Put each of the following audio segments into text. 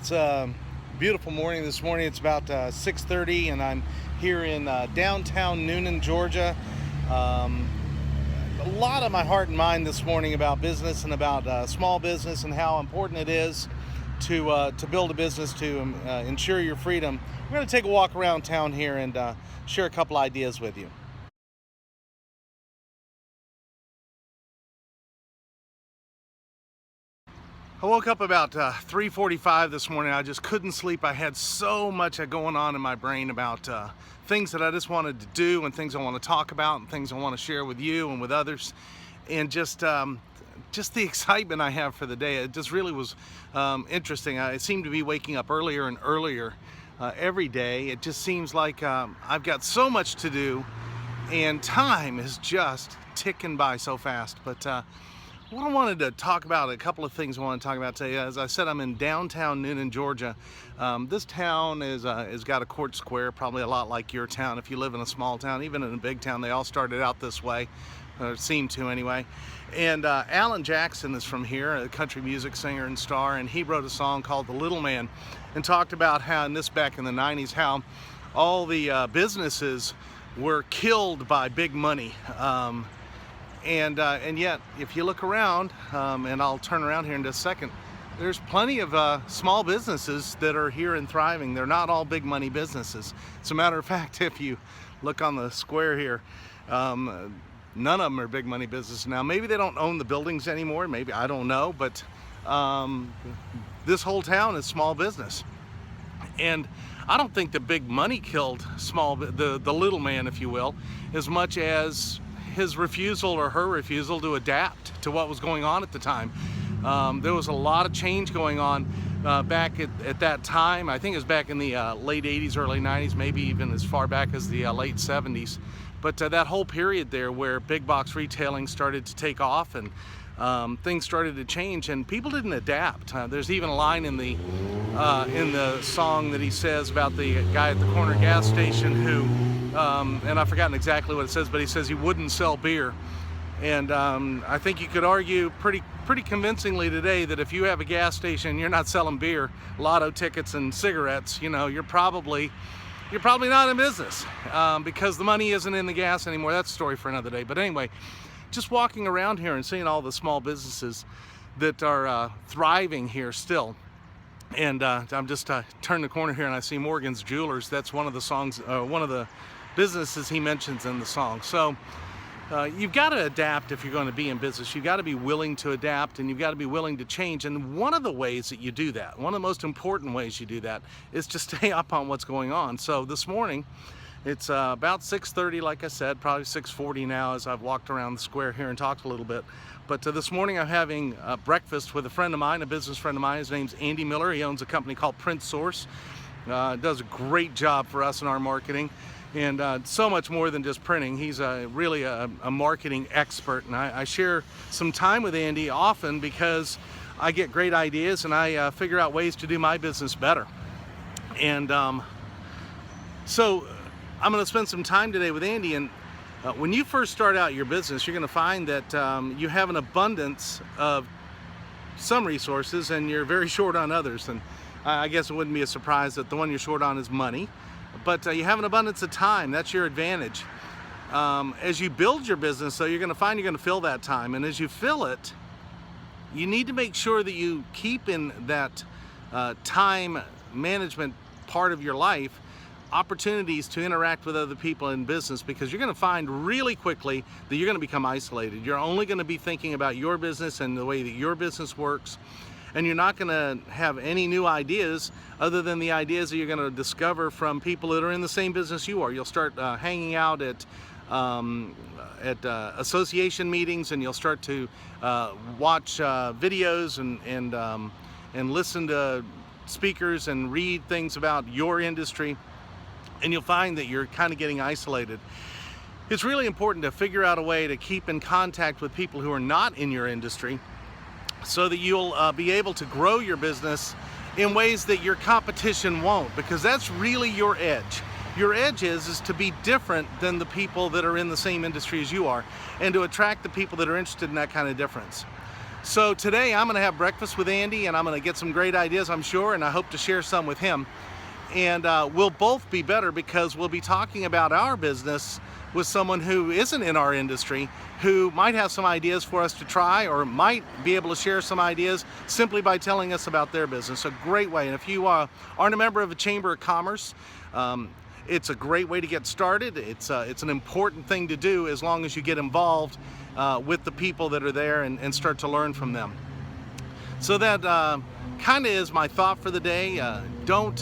It's a beautiful morning this morning. It's about 6:30 and I'm here in downtown Newnan, Georgia. A lot of my heart and mind this morning about business and about small business and how important it is to build a business to ensure your freedom. We're going to take a walk around town here and share a couple ideas with you. I woke up about 3:45 this morning. I just couldn't sleep. I had so much going on in my brain about things that I just wanted to do and things I want to talk about and things I want to share with you and with others, and just the excitement I have for the day. It just really was interesting. I seem to be waking up earlier and earlier every day. It just seems like I've got so much to do, and time is just ticking by so fast. But what I wanted to talk about, a couple of things I want to talk about today. As I said, I'm in downtown Newnan, Georgia. This town is got a court square, probably a lot like your town. If you live in a small town, even in a big town, they all started out this way, or seem to anyway. And Alan Jackson is from here, a country music singer and star, and he wrote a song called The Little Man and talked about how, and this back in the 90s, how all the businesses were killed by big money. And yet, if you look around, and I'll turn around here in just a second, there's plenty of small businesses that are here and thriving. They're not all big money businesses. As a matter of fact, if you look on the square here, none of them are big money businesses. Now, maybe they don't own the buildings anymore. Maybe, I don't know. But this whole town is small business. And I don't think the big money killed the little man, if you will, as much as his refusal or her refusal to adapt to what was going on at the time. There was a lot of change going on back at that time. I think it was back in the late 80s, early 90s, maybe even as far back as the late 70s. But that whole period there where big box retailing started to take off and things started to change and people didn't adapt. There's even a line in the song that he says about the guy at the corner gas station who, and I've forgotten exactly what it says, but he says he wouldn't sell beer. And I think you could argue pretty convincingly today that if you have a gas station and you're not selling beer, lotto tickets and cigarettes, you know, you're probably not in business because the money isn't in the gas anymore. That's a story for another day. But anyway, just walking around here and seeing all the small businesses that are thriving here still. And I'm just turning the corner here and I see Morgan's Jewelers. That's one of the songs, one of the businesses he mentions in the song. So you've got to adapt if you're going to be in business. You've got to be willing to adapt and you've got to be willing to change. And one of the ways that you do that, one of the most important ways you do that, is to stay up on what's going on. So this morning, it's about 6:30, like I said, probably 6:40 now as I've walked around the square here and talked a little bit. But this morning I'm having breakfast with a friend of mine, a business friend of mine. His name's Andy Miller. He owns a company called Print Source. Does a great job for us in our marketing. And so much more than just printing. He's really a marketing expert. And I share some time with Andy often because I get great ideas and I figure out ways to do my business better. And so I'm going to spend some time today with Andy. And when you first start out your business, you're going to find that you have an abundance of some resources and you're very short on others. And I guess it wouldn't be a surprise that the one you're short on is money. But you have an abundance of time. That's your advantage. As you build your business, though, you're going to find you're going to fill that time. And as you fill it, you need to make sure that you keep in that time management part of your life opportunities to interact with other people in business, because you're going to find really quickly that you're going to become isolated. You're only going to be thinking about your business and the way that your business works. And you're not going to have any new ideas other than the ideas that you're going to discover from people that are in the same business you are. You'll start hanging out at association meetings, and you'll start to watch videos and listen to speakers and read things about your industry, and you'll find that you're kind of getting isolated. It's really important to figure out a way to keep in contact with people who are not in your industry, so that you'll be able to grow your business in ways that your competition won't, because that's really your edge. Your edge is to be different than the people that are in the same industry as you are, and to attract the people that are interested in that kind of difference. So today I'm going to have breakfast with Andy, and I'm going to get some great ideas, I'm sure, and I hope to share some with him. And we'll both be better because we'll be talking about our business with someone who isn't in our industry, who might have some ideas for us to try, or might be able to share some ideas simply by telling us about their business. A great way. And if you aren't a member of a Chamber of Commerce, it's a great way to get started. It's an important thing to do as long as you get involved with the people that are there and start to learn from them. So that kind of is my thought for the day. Don't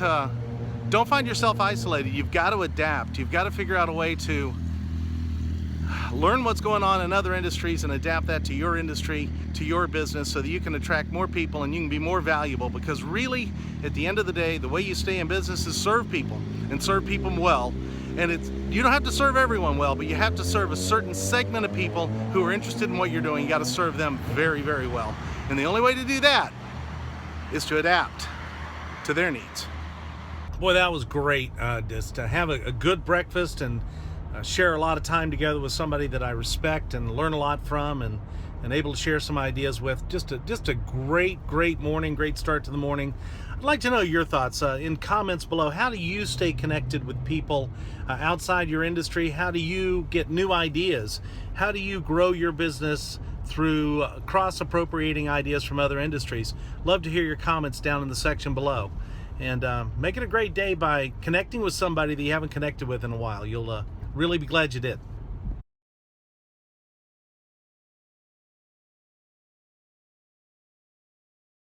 find yourself isolated. You've got to adapt. You've got to figure out a way to learn what's going on in other industries and adapt that to your industry, to your business, so that you can attract more people and you can be more valuable. Because really, at the end of the day, the way you stay in business is serve people, and serve people well. And you don't have to serve everyone well, but you have to serve a certain segment of people who are interested in what you're doing. You got to serve them very, very well. And the only way to do that is to adapt to their needs. Boy, that was great. Just to have a good breakfast and share a lot of time together with somebody that I respect and learn a lot from, and able to share some ideas with. Just a great morning, great start to the morning. I'd like to know your thoughts in comments below. How do you stay connected with people outside your industry? How do you get new ideas? How do you grow your business through cross-appropriating ideas from other industries? Love to hear your comments down in the section below. And make it a great day by connecting with somebody that you haven't connected with in a while. You'll really be glad you did.